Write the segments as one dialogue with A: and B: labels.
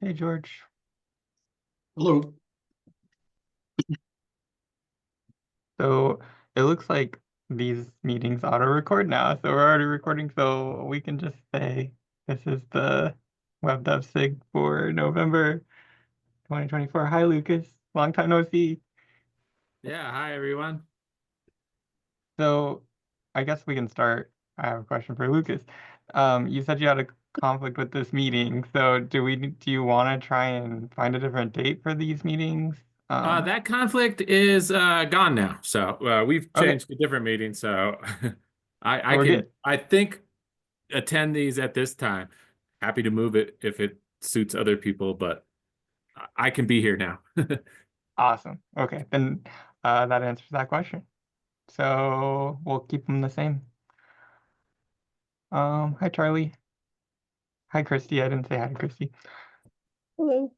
A: Hey, George.
B: Hello.
A: So it looks like these meetings auto-record now, so we're already recording, so we can just say this is the Web Dev SIG for November 2024. Hi, Lucas. Long time no see.
C: Yeah, hi everyone.
A: So I guess we can start. I have a question for Lucas. You said you had a conflict with this meeting, so do you want to try and find a different date for these meetings?
C: That conflict is gone now. So we've
A: Okay,
C: changed to different meetings. So
A: so
C: I
A: we're
C: can
A: good.
C: I think attend these at this time. Happy to move it if it suits other people, but I can be here now.
A: Awesome. Okay, then that answers that question. So we'll keep them the same. Hi Charlie. Hi Kristi. I didn't say hi to Kristi.
D: Hello.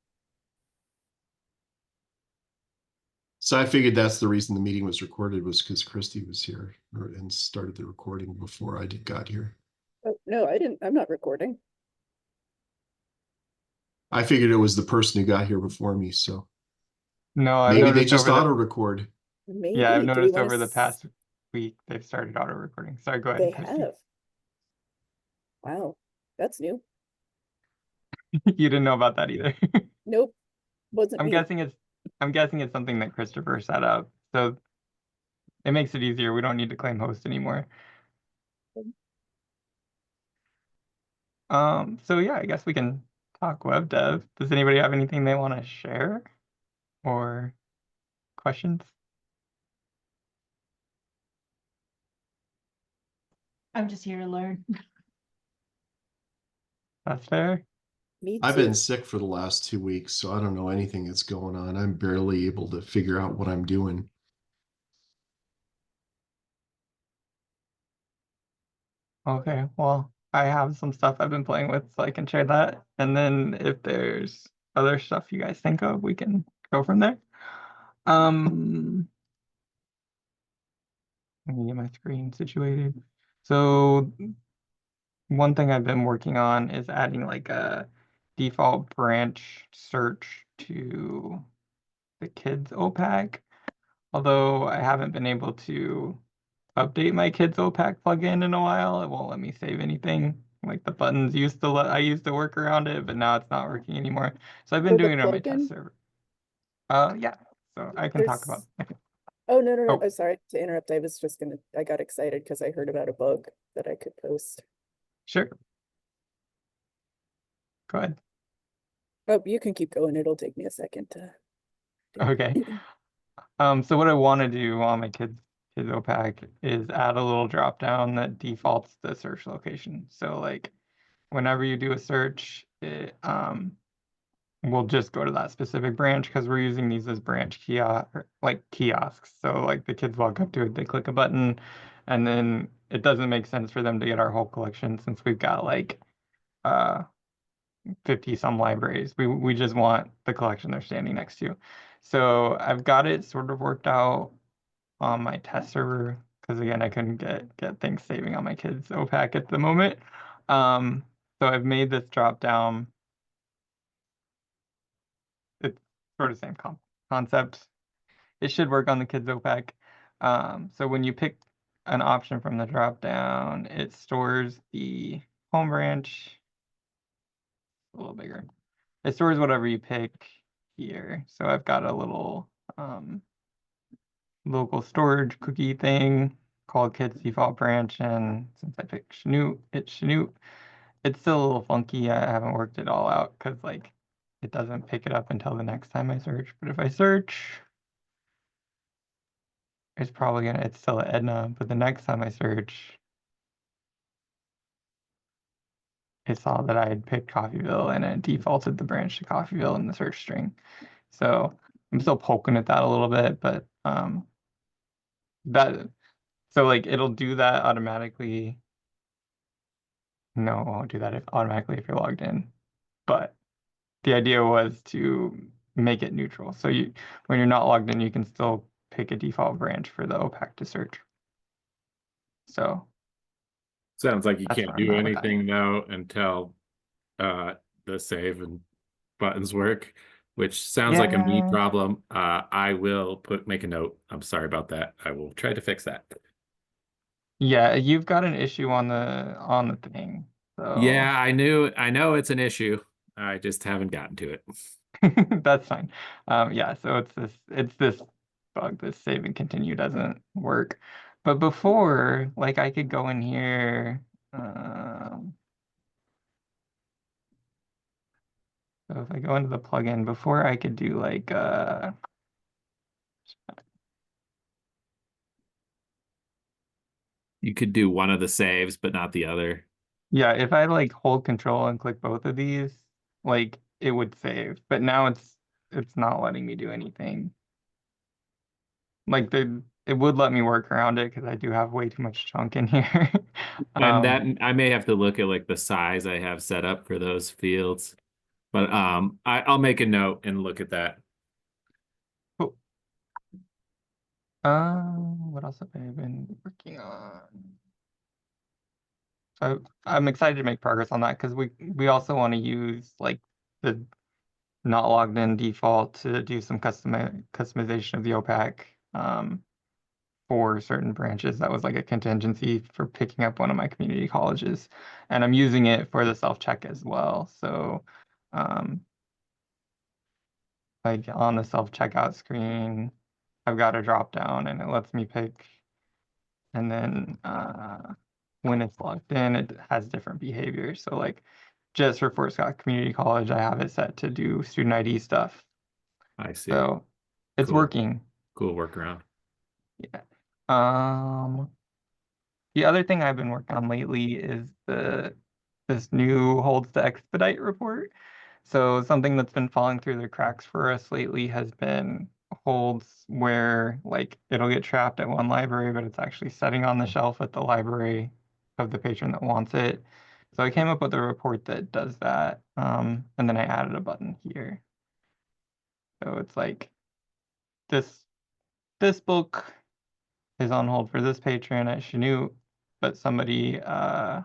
B: So I figured that's the reason the meeting was recorded was because Kristi was here and started the recording before got here.
D: Oh, no, I didn't. I'm not recording.
B: I figured it was the person who got here before me, so
A: No, I've
B: maybe they
A: noticed
B: just
A: over
B: auto
A: the
B: record.
A: yeah, I've
D: Maybe. Do we
A: noticed
D: want
A: over the
D: to?
A: past week they've started auto recording. Sorry, go ahead,
D: They
A: Kristi.
D: have. Wow, that's new.
A: You didn't know about that either.
D: Nope, wasn't
A: I'm
D: me.
A: guessing it's I'm guessing it's something that Christopher set up. So it makes it easier. We don't need to claim host anymore. So yeah, I guess we can talk web dev. Does anybody have anything they want to share or questions?
E: I'm just here to learn.
A: That's fair.
D: Me
B: I've
D: too.
B: been sick for the last 2 weeks, so I don't know anything that's going on. I'm barely able to figure out what I'm doing.
A: Okay, well, I have some stuff I've been playing with, so I can share that. And then if there's other stuff you guys think of, we can go from there. Let me get my screen situated. So one thing I've been working on is adding like a default branch search to the kids OPAC. Although I haven't been able to update my kids OPAC plugin in a while, it won't let me save anything. Like the buttons I used to work around it, but now it's not working anymore. So I've been
D: For the
A: doing it on my test
D: plugin,
A: server. Yeah. So I can talk about.
D: there's. Oh, no, no, no.
A: Oh,
D: I'm sorry to interrupt. I was just gonna. I got excited because I heard about a bug that I could post.
A: sure. Go ahead.
D: Oh, you can keep going. It'll take me a second to.
A: Okay. So what I want to do on my kids OPAC is add a little drop down that defaults the search location. So like whenever you do a search, it we'll just go to that specific branch because we're using these as branch kiosks. So like the kids walk up to it, they click a button, and then it doesn't make sense for them to get our whole collection since we've got like 50 some libraries. We just want the collection they're standing next to. So I've got it sort of worked out on my test server because again I couldn't get things saving on my kids OPAC at the moment. So I've made this drop down. It's sort of the same concept. It should work on the kids OPAC. So when you pick an option from the drop down, it stores the home branch a little bigger. It stores whatever you pick here. So I've got a little local storage cookie thing called kids default branch, and since I picked Chinoot, it's Chinoot. It's still a little funky. I haven't worked it all out because like it doesn't pick it up until the next time I search. But if I search, it's still at Edna, but the next time I search, it saw that I had picked Coffeyville and it defaulted the branch to Coffeyville in the search string. So I'm still poking at that a little bit, but that so like it'll do that automatically. No, it won't do that automatically if you're logged in. But the idea was to make it neutral. So when you're not logged in, you can still pick a default branch for the OPAC to search. So
C: Sounds like you
A: that's
C: can't
A: where I'm
C: do
A: at with that.
C: anything though until the save and buttons work, which sounds like a me
A: Yeah.
C: problem. I will make a note. I'm sorry about that. I will try to fix that.
A: Yeah, you've got an issue on the thing. So
C: Yeah, I know it's an issue. I just haven't gotten to it.
A: that's fine. Yeah, so it's this bug, this save and continue doesn't work. But before, like I could go in here, so if I go into the plugin, before I could do like
C: You could do one of the saves, but not the other.
A: yeah, if I like hold control and click both of these, like it would save. But now it's not letting me do anything. Like it would let me work around it because I do have way too much chunk in here.
C: And that I may have to look at like the size I have set up for those fields. But I'll make a note and look at that.
A: Cool. What else have I been working on? So I'm excited to make progress on that because we also want to use like the not logged in default to do some customization of the OPAC for certain branches. That was like a contingency for picking up one of my community colleges, and I'm using it for the self-check as well. So like on the self-checkout screen, I've got a drop down and it lets me pick, and then when it's logged in, it has different behavior. So like just for Fort Scott Community College, I have it set to do student ID stuff.
C: I see.
A: So it's
C: Cool.
A: working.
C: Cool workaround.
A: Yeah. The other thing I've been working on lately is this new holds to expedite report. So something that's been falling through the cracks for us lately has been holds where like it'll get trapped at one library, but it's actually sitting on the shelf at the library of the patron that wants it. So I came up with a report that does that. And then I added a button here. So it's like this book is on hold for this patron at Chanute, but somebody at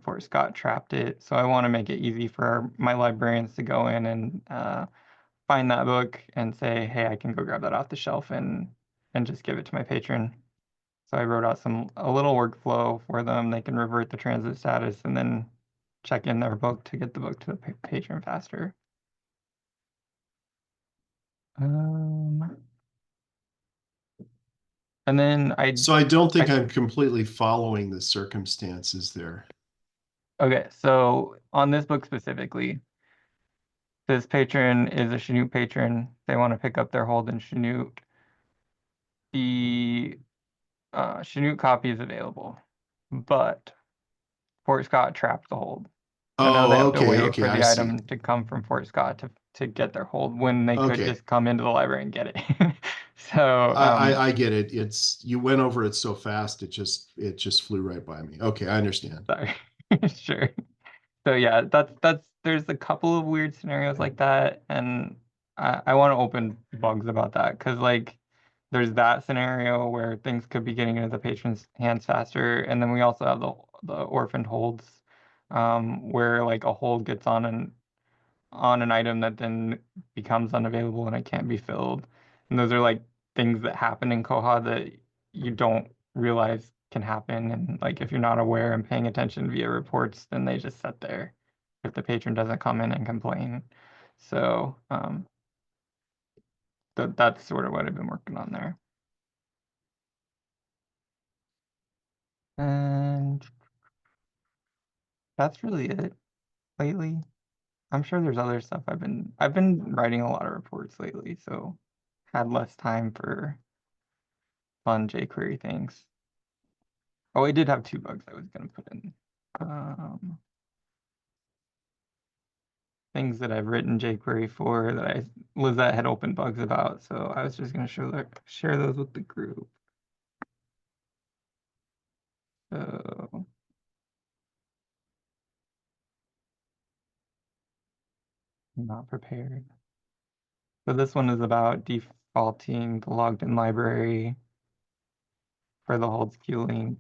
A: Fort Scott trapped it. So I want to make it easy for my librarians to go in and find that book and say, hey, I can go grab that off the shelf and just give it to my patron. So I wrote out a little workflow for them. They can revert the transit status and then check in their book to get the book to the patron faster. And then
B: So I don't think I'm completely following the circumstances there.
A: Okay, so on this book specifically, this patron is a Chanute patron. They want to pick up their hold in Chanute. The Chanute copy is available, but Fort Scott trapped the hold. So now they
B: Oh,
A: have to wait
B: okay,
A: for
B: I
A: the
B: see.
A: item to come from Fort Scott to get their hold when they could
B: Okay.
A: just come into the library and get it. So
B: I get it. You went over it so fast, it just flew right by me. Okay, I understand.
A: sorry. Sure. So yeah, that's there's a couple of weird scenarios like that, and I want to open bugs about that because like there's that scenario where things could be getting into the patron's hands faster, and then we also have the orphaned holds, where like a hold gets on an item that then becomes unavailable and it can't be filled, and those are like things that happen in Koha that you don't realize can happen, and like if you're not aware and paying attention via reports, then they just sit there if the patron doesn't come in and complain. So that's sort of what I've been working on there. And that's really it lately. I'm sure there's other stuff I've been writing a lot of reports lately, so had less time for fun jQuery things. Oh, I did have two bugs I was gonna put in. Things that I've written jQuery for that Lizette had opened bugs about, so I was just gonna share those with the group. So I'm not prepared. So this one is about defaulting the logged in library for the holds queue link.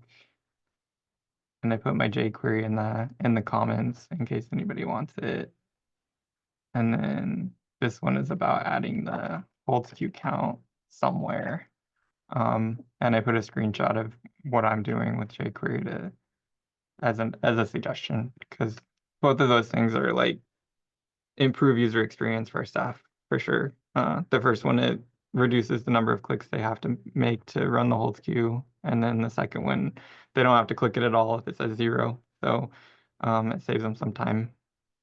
A: And I put my jQuery in the comments in case anybody wants it. And then this one is about adding the holds queue count somewhere. And I put a screenshot of what I'm doing with jQuery to as a suggestion, because both of those things are like improve user experience for our staff for sure. The first one, it reduces the number of clicks they have to make to run the holds queue, and then the second one, they don't have to click it at all if it says 0. So it saves them some time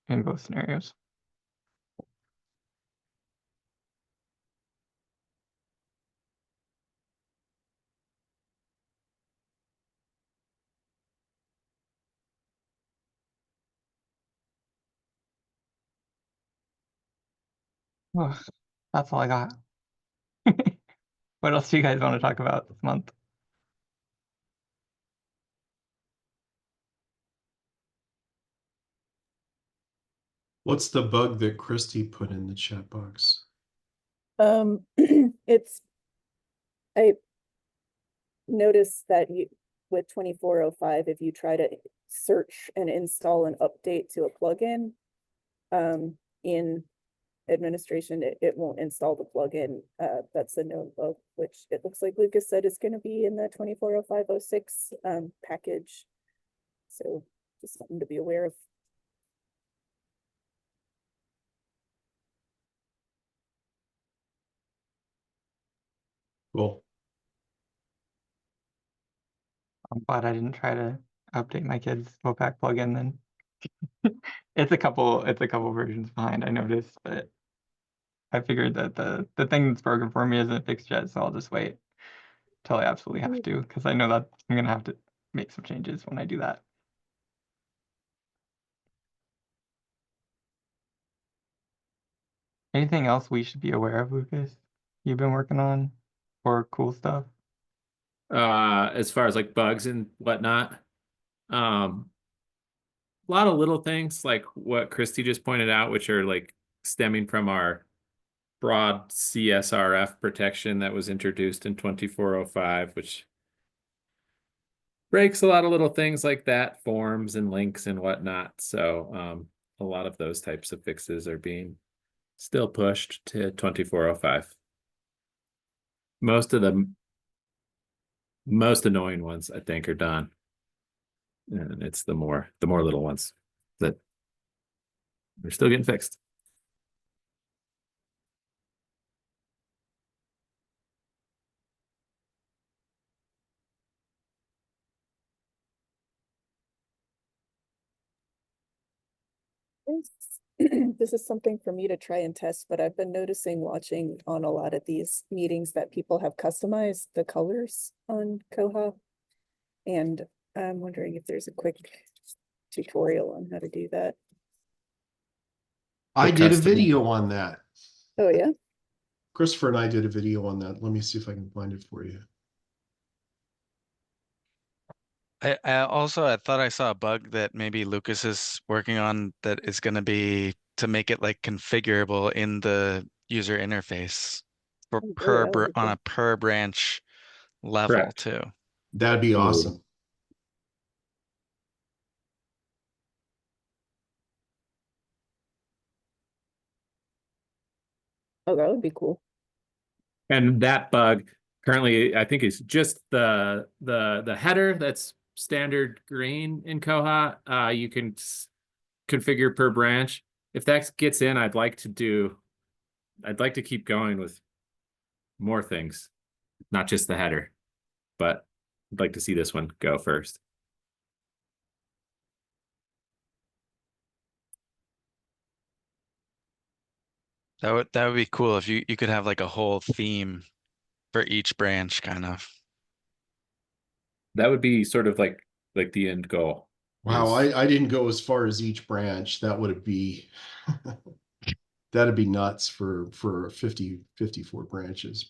A: in both scenarios. Ugh, that's all I got. What else do you guys want to talk about this month?
B: What's the bug that Kristi put in the chat box?
D: It's, I noticed that with 2405, if you try to search and install an update to a plugin, in administration, it won't install the plugin. That's a known bug, which it looks like Lucas said is going to be in the 240506 package. So just something to be aware of.
B: Cool.
A: I'm glad I didn't try to update my kids' OPAC plugin then. It's a couple versions behind, I noticed, but I figured that the thing that's broken for me isn't fixed yet, so I'll just wait till I absolutely have to, because I know that I'm gonna have to make some changes when I do that. Anything else we should be aware of, Lucas? You've been working on, or cool stuff?
C: As far as like bugs and whatnot, a lot of little things like what Kristi just pointed out, which are like stemming from our broad CSRF protection that was introduced in 2405, which breaks a lot of little things like that, forms and links and whatnot. So a lot of those types of fixes are being still pushed to 2405. Most of the most annoying ones, I think, are done. And it's the more little ones that are still getting fixed.
D: This is something for me to try and test, but I've been noticing watching on a lot of these meetings that people have customized the colors on Koha. And I'm wondering if there's a quick tutorial on how to do that.
B: I
C: The
B: did a
C: custom-
B: video on that.
D: Oh, yeah?
B: Christopher and I did a video on that. Let me see if I can find it for you.
F: I thought I saw a bug that maybe Lucas is working on that is going to be to make it like configurable in the user interface for
D: Oh, that would be
F: on
D: cool.
F: a per branch level
C: Correct.
F: too.
B: That'd be awesome.
D: Oh, that would be cool.
C: And that bug currently, I think, is just the header that's standard green in Koha. You can configure per branch. If that gets in, I'd like to keep going with more things, not just the header, but I'd like to see this one go first.
F: That would be cool if you could have like a whole theme for each branch kind of.
C: That would be sort of like the end goal.
B: Wow,
C: is-
B: I didn't go as far as each branch. That would be that'd be nuts for 54 branches.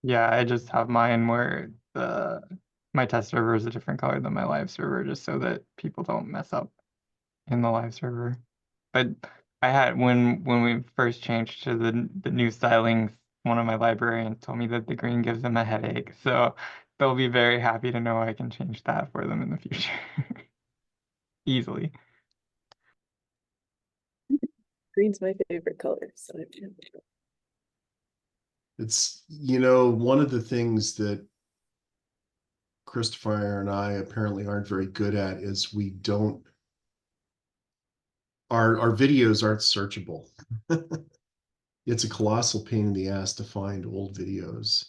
A: Yeah, I just have mine where my test server is a different color than my live server, just so that people don't mess up in the live server. But I had when we first changed to the new stylings, one of my librarians told me that the green gives them a headache. So they'll be very happy to know I can change that for them in the future. Easily.
D: Green's my favorite color, so
B: It's, you know, one of the things that Christopher and I apparently aren't very good at is we don't, our videos aren't searchable. It's a colossal pain in the ass to find old videos.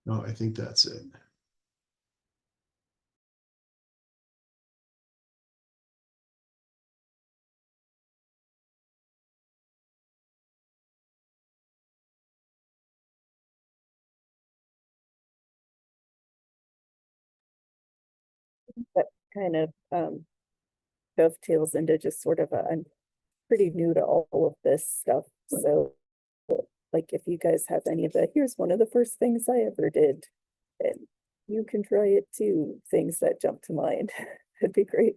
B: No, I think that's it.
D: that kind of dovetails into just sort of I'm pretty new to all of this stuff. So like if you guys have any of the, here's one of the first things I ever did, and you can try it too, things that jump to mind, that'd be great.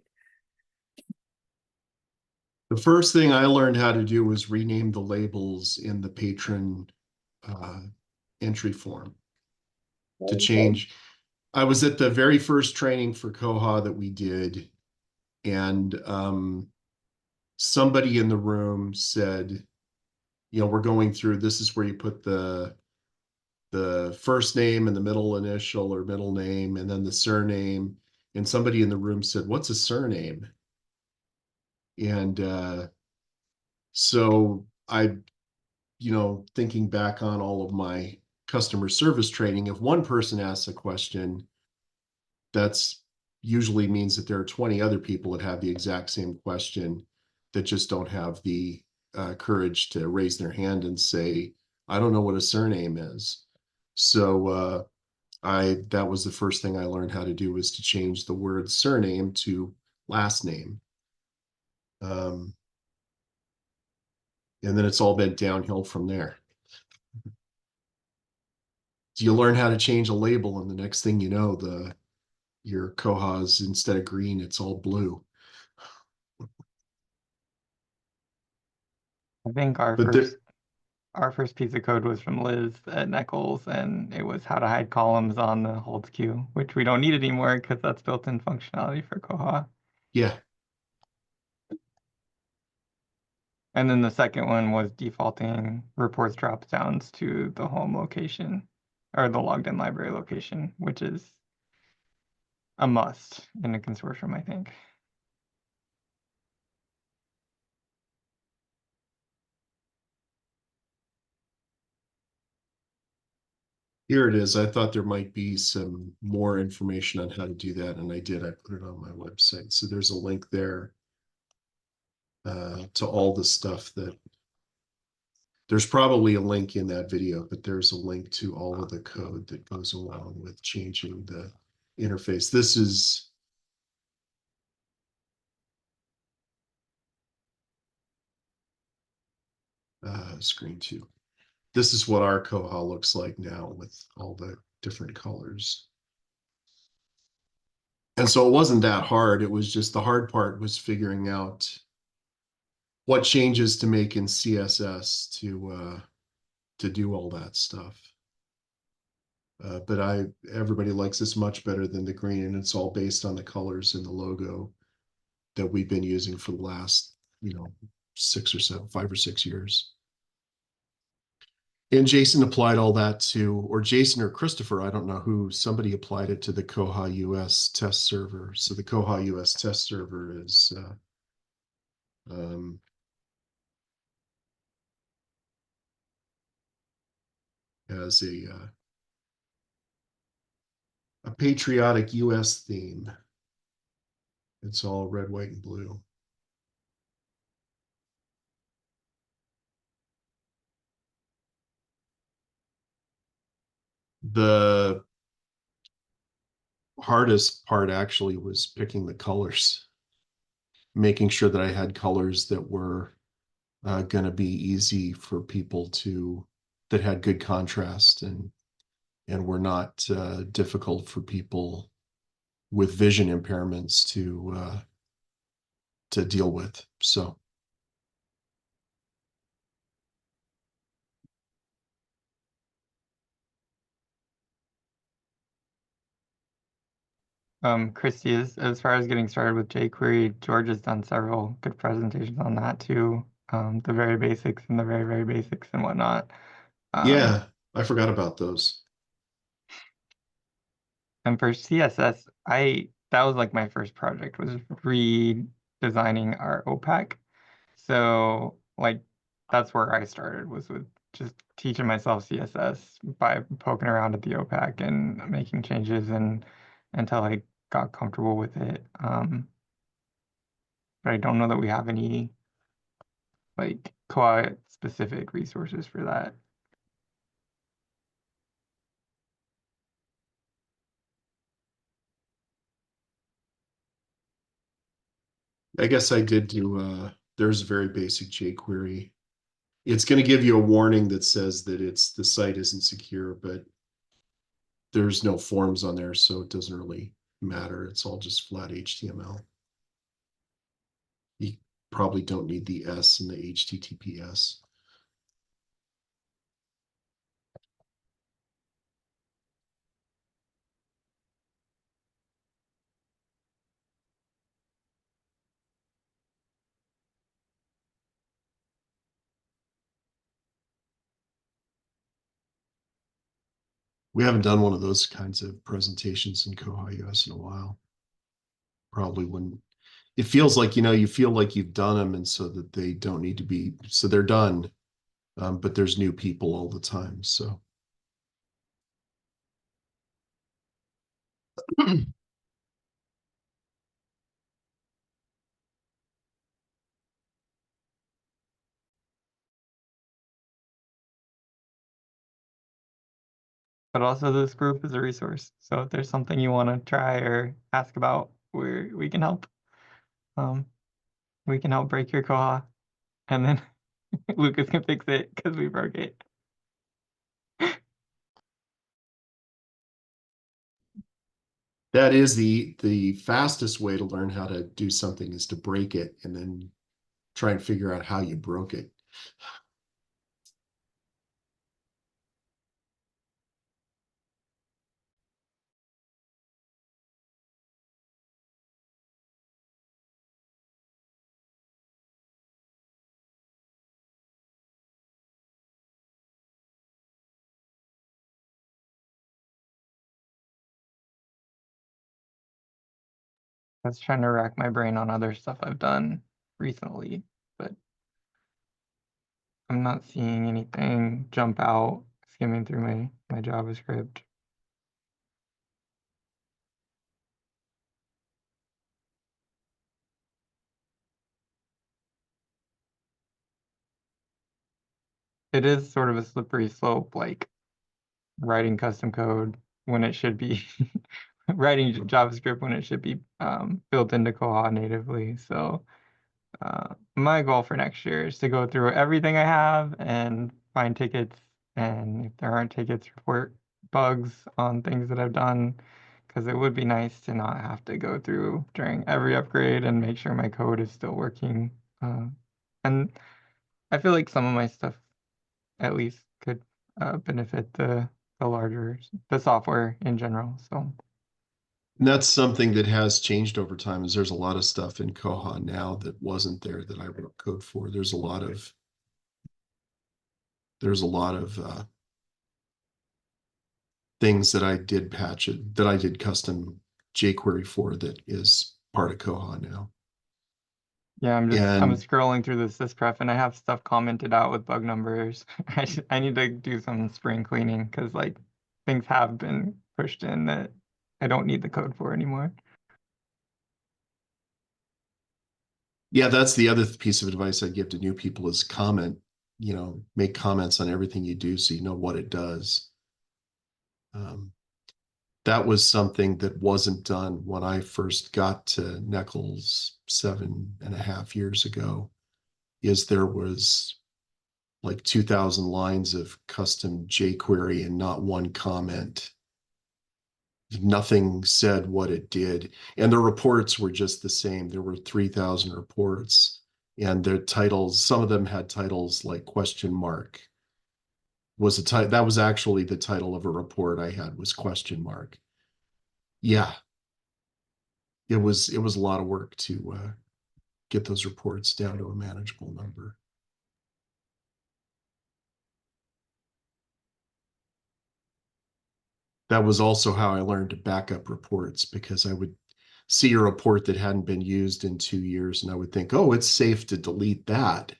B: The first thing I learned how to do was rename the labels in the patron entry form to
D: Okay.
B: change. I was at the very first training for Koha that we did, and somebody in the room said, you know, we're going through, this is where you put the first name and the middle initial or middle name and then the surname. And somebody in the room said, what's a surname? And so I, you know, thinking back on all of my customer service training, if one person asks a question, that's usually means that there are 20 other people that have the exact same question that just don't have the courage to raise their hand and say, I don't know what a surname is. So that was the first thing I learned how to do, was to change the word surname to last name. And then it's all been downhill from there. You learn how to change a label, and the next thing you know, your Koha's, instead of green, it's all blue.
A: I think our first piece of code was from Liz at NEKLS, and it was how to hide columns on the holds queue, which we don't need anymore because that's built-in functionality for Koha.
B: Yeah.
A: And then the second one was defaulting reports dropdowns to the home location or the logged in library location, which is a must in a consortium, I think.
B: Here it is. I thought there might be some more information on how to do that, and I did. I put it on my website. So there's a link there to all the stuff that, there's probably a link in that video, but there's a link to all of the code that goes along with changing the interface. This is screen 2. This is what our Koha looks like now with all the different colors. And so it wasn't that hard. It was just, the hard part was figuring out what changes to make in CSS to do all that stuff. But everybody likes this much better than the green, and it's all based on the colors and the logo that we've been using for the last, 5 or 6 years. And Jason applied all that to, or Jason or Christopher, I don't know who, somebody applied it to the koha-US test server. So the koha-US test server is has a patriotic US theme. It's all red, white, and blue. The hardest part actually was picking the colors, making sure that I had colors that were going to be easy for people that had good contrast and were not difficult for people with vision impairments to deal with. So.
A: Kristi, as far as getting started with jQuery, George has done several good presentations on that too. The very basics and the very, very basics and whatnot.
B: Yeah, I forgot about those.
A: And for CSS, that was like my first project, was redesigning our OPAC. So like that's where I started, was with just teaching myself CSS by poking around at the OPAC and making changes and until I got comfortable with it. But I don't know that we have any like koha specific resources for that.
B: I guess I did do, there's a very basic jQuery. It's going to give you a warning that says that the site isn't secure, but there's no forms on there, so it doesn't really matter. It's all just flat HTML. You probably don't need the S in the HTTPS. We haven't done one of those kinds of presentations in koha-US in a while. Probably wouldn't. It feels like, you feel like you've done them, and so that they don't need to be, so they're done. But there's new people all the time, so.
A: But also this group is a resource. So if there's something you want to try or ask about, we can help. We can help break your koha, and then Lucas can fix it because we broke it.
B: That is the fastest way to learn how to do something, is to break it and then try and figure out how you broke it.
A: I was trying to rack my brain on other stuff I've done recently, but I'm not seeing anything jump out skimming through my JavaScript. It is sort of a slippery slope, like writing custom code when it should be writing JavaScript when it should be built into Koha natively. So my goal for next year is to go through everything I have and find tickets, and if there aren't tickets, report bugs on things that I've done, because it would be nice to not have to go through during every upgrade and make sure my code is still working. And I feel like some of my stuff at least could benefit the software in general. So
B: And that's something that has changed over time, is there's a lot of stuff in Koha now that wasn't there that I wrote code for. There's a lot of things that I did that I did custom jQuery for, that is part of Koha now.
A: yeah, I'm
B: And
A: scrolling through the syspref and I have stuff commented out with bug numbers. I need to do some spring cleaning because like things have been pushed in that I don't need the code for anymore.
B: yeah, that's the other piece of advice I'd give to new people, is make comments on everything you do so you know what it does. That was something that wasn't done when I first got to NEKLS 7.5 years ago. is there was like 2,000 lines of custom jQuery and not one comment. Nothing said what it did. And the reports were just the same. There were 3,000 reports, and their titles, some of them had titles like question mark. That was actually the title of a report I had, was question mark. Yeah. It was a lot of work to get those reports down to a manageable number. That was also how I learned to back up reports, because I would see a report that hadn't been used in 2 years and I would think, oh, it's safe to delete that.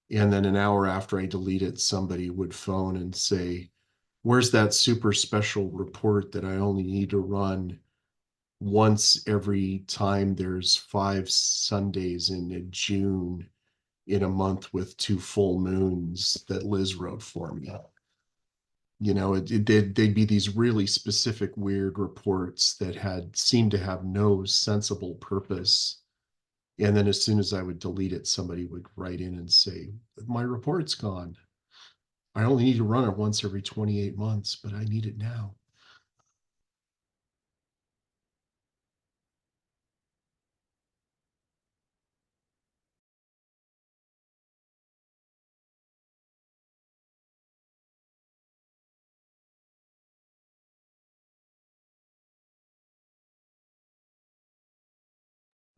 B: And then an hour after I delete it, somebody would phone and say, where's that super special report that I only need to run once every time there's 5 Sundays in June in a month with 2 full moons that Liz wrote for me? You know, they'd be these really specific, weird reports that seemed to have no sensible purpose. And then as soon as I would delete it, somebody would write in and say, my report's gone. I only need to run it once every 28 months, but I need it now.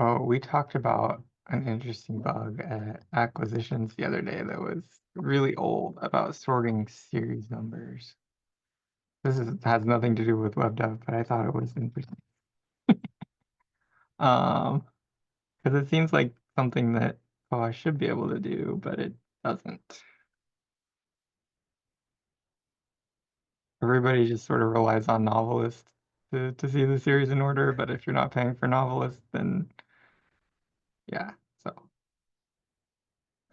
A: Oh, we talked about an interesting bug at acquisitions the other day that was really old about sorting series numbers. Has nothing to do with web dev, but I thought it was interesting. Because it seems like something that I should be able to do, but it doesn't. Everybody just sort of relies on Novelist to see the series in order, but if you're not paying for Novelist, then yeah, so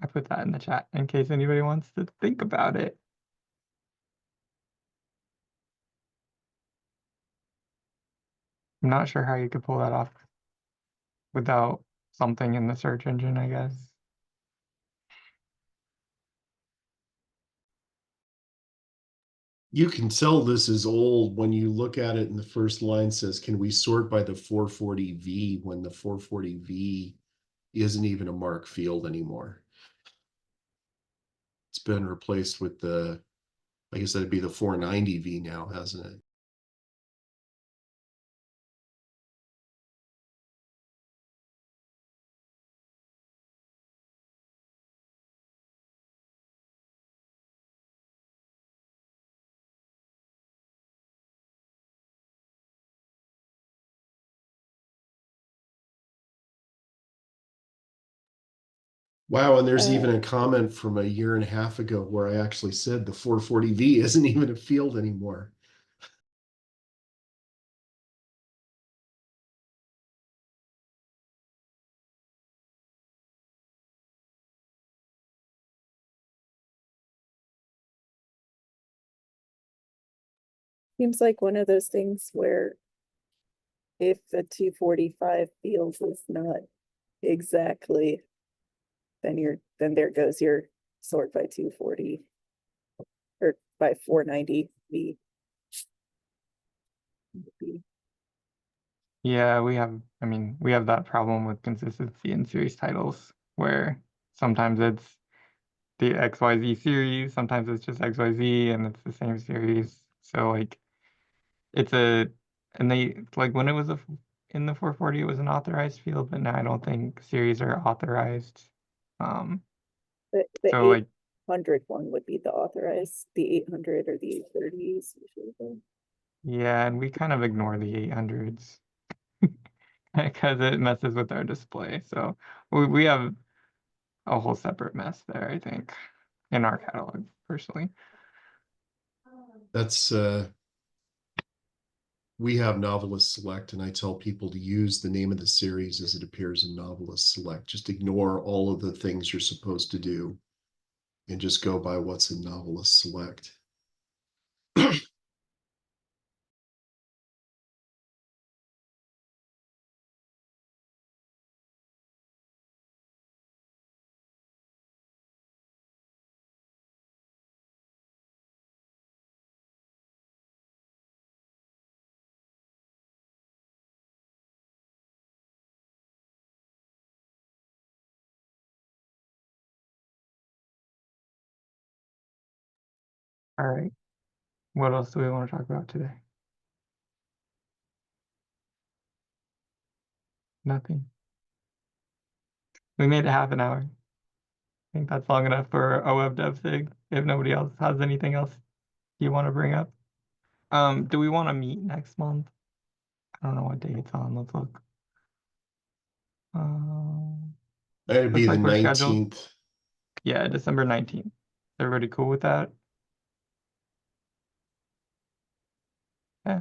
A: I put that in the chat in case anybody wants to think about it. I'm not sure how you could pull that off without something in the search engine, I guess.
B: You can tell this is old when you look at it and the first line says, can we sort by the 440V, when the 440V isn't even a mark field anymore? It's been replaced with I guess that'd be the 490V now, hasn't it? Wow, and there's even a comment from a year and a half ago where I actually said the 440V isn't even a field anymore.
D: Seems like one of those things where if the 245 field is not exactly, then there goes your sort by 240 or by 490V.
A: Yeah, we have that problem with consistency in series titles where sometimes it's the XYZ series, sometimes it's just XYZ and it's the same series. So like and they like when it was in the 440 it was an authorized field, but now I don't think series are authorized.
D: The
A: So like
D: 800 one would be the authorized, the 800 or the 830s usually.
A: yeah, and we kind of ignore the 800s because it messes with our display. So we have a whole separate mess there, I think, in our catalog personally.
B: That's we have Novelist Select, and I tell people to use the name of the series as it appears in Novelist Select. Just ignore all of the things you're supposed to do and just go by what's in Novelist Select.
A: All right. What else do we want to talk about today? Nothing. We made it half an hour. I think that's long enough for OF Dev Sig. If nobody else has anything else you want to bring up. Do we want to meet next month? I don't know what day it's on. Let's look.
B: It'd be
A: Looks
B: the
A: like we're scheduled.
B: 19th.
A: Yeah, December 19th. Everybody cool with that? Yeah.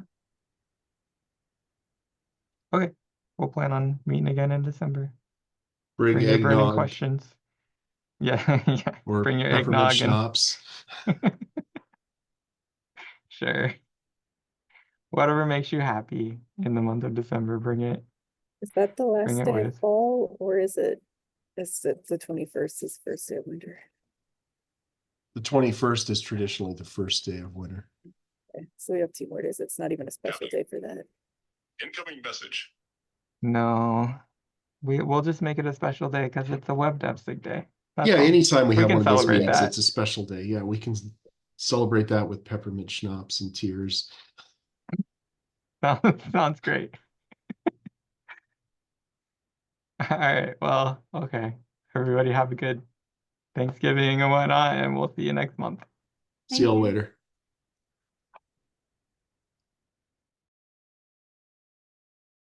A: Okay. We'll plan on meeting again in December.
B: Bring
A: Bring your burning
B: eggnog
A: questions. Yeah, yeah.
B: or
A: Bring your
B: peppermint
A: eggnog and
B: schnapps.
A: sure. Whatever makes you happy in the month of December, bring it.
D: Is that the
A: Bring
D: last
A: it
D: day
A: with
D: of
A: us.
D: fall, or is it the 21st is first day of winter?
B: The 21st is traditionally the first day of winter.
D: Okay, so we have 2 more days. It's not even a special day for that.
G: Incoming message.
A: No. We'll just make it a special day because it's a web dev sig day. That's
B: Yeah,
A: all.
B: anytime we
A: We
B: have
A: can
B: one of these
A: celebrate
B: meetings,
A: that.
B: it's a special day. Yeah, we can celebrate that with peppermint schnapps and tears.
A: Sounds great. All right. Well, okay. Everybody have a good Thanksgiving and whatnot, and we'll see you next month.
B: See y'all
E: you.
B: later.